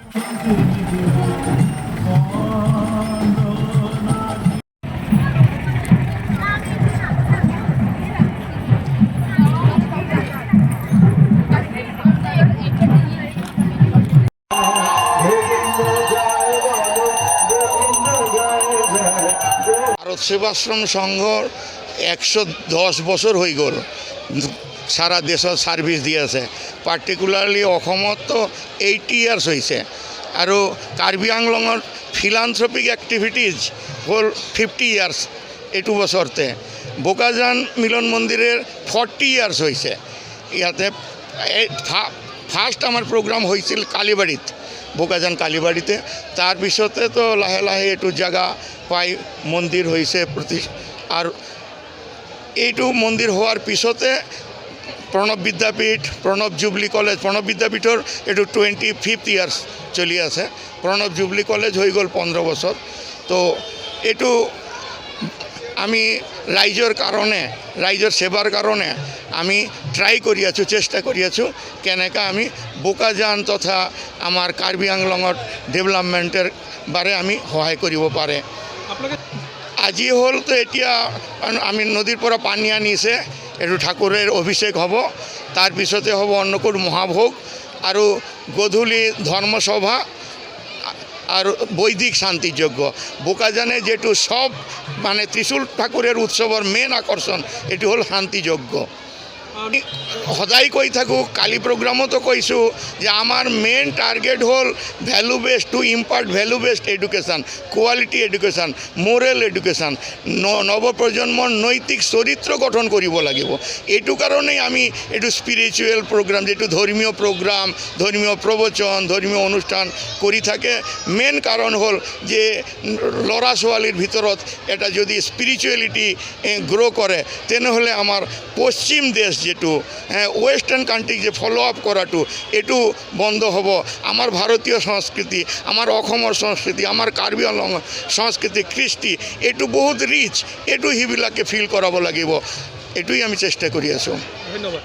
ভারত সেবাশ্রম সংঘ 110 বছর হৈ গ'ল সারা দেশত সার্ভিস দি আছে। পার্টিকুলারলি অসমত তো 80 ইয়ার্স হৈছে আৰু কাৰ্বি আংলঙত ফিলান্থ্ৰপিক এক্টিভিটিজ হ'ল 50 ইয়াৰ্স এইটো বছৰতে। বোকাজান মিলন মন্দিরের 40 ইয়ার্স হৈছে। ইয়াতে ফার্স্ট আমার প্রোগ্রাম হয়েছিল কালীবাড়িত, বোকাজান কালীবাড়িতে। তার পিছতে তো লাহে লাহে এইটো জায়গা পাই মন্দির হয়েছে আর এইটো মন্দির হওয়ার পিছতে প্রণব বিদ্যাপীঠ, প্রণব জুবলি কলেজ, প্রণব বিদ্যাপীঠর এইটো 25 ইয়ার্স চলি আছে। প্রণব জুবলি কলেজ হয়ে গেল 15 বছর। তো এইটো আমি রাইজর কারণে, রাইজর সেবার কারণে আমি ট্রাই করি আছো, চেষ্টা করি আছো কেনেকা আমি বোকাজান তথা আমার কার্বি আংলঙত ডেভেলপমেন্টের বারে আমি সহায় কৰিব পাৰে। আজি হল তো এতিয়া আমি নদীৰ পৰা পানী আনিছে, এইটো ঠাকুৰেৰ অভিষেক হব। তাৰ পিছতে হব অন্নকূট মহাভোগ আৰু গধূলি ধর্মসভা আর বৈদিক শান্তিযজ্ঞ। বোকাজানে যেটু সব মানে ত্রিশূল ঠাকুরের উৎসবের মেন আকর্ষণ এটি হল শান্তিযজ্ঞ। সদায় কৈ থাকোঁ, কালি প্রোগ্রামতো কৈছোঁ যে আমার মেন টার্গেট হল value based, to impart value based education, quality education, moral education, নবপ্রজন্মর নৈতিক চরিত্র গঠন কৰিব লাগিব। এইটো কাৰণেই আমি এইটো স্পিৰিচুয়াল প্ৰোগ্ৰাম, যেটো ধৰ্মীয় প্ৰোগ্ৰাম, ধৰ্মীয় প্ৰবচন, ধৰ্মীয় অনুষ্ঠান কৰি থাকে। মেন কাৰণ হল যে ল'ৰা ছোৱালীৰ ভিতৰত এটা যদি স্পিরিচুয়ালিটি গ্রো করে তেনেহলে আমার পশ্চিম দেশ যেটো ওয়েস্টার্ন কান্ট্রি যে ফলো আপ করাটো এটু বন্ধ হব। আমার ভারতীয় সংস্কৃতি, আমার অসমৰ সংস্কৃতি, আমাৰ কাৰ্বি আংলং সংস্কৃতি, কৃষ্টি এটু বহুত ৰিচ, এটু সিবিলাকে ফিল কৰাব লাগিব। এটুই আমি চেষ্টা কৰি আছোঁ। ধন্যবাদ।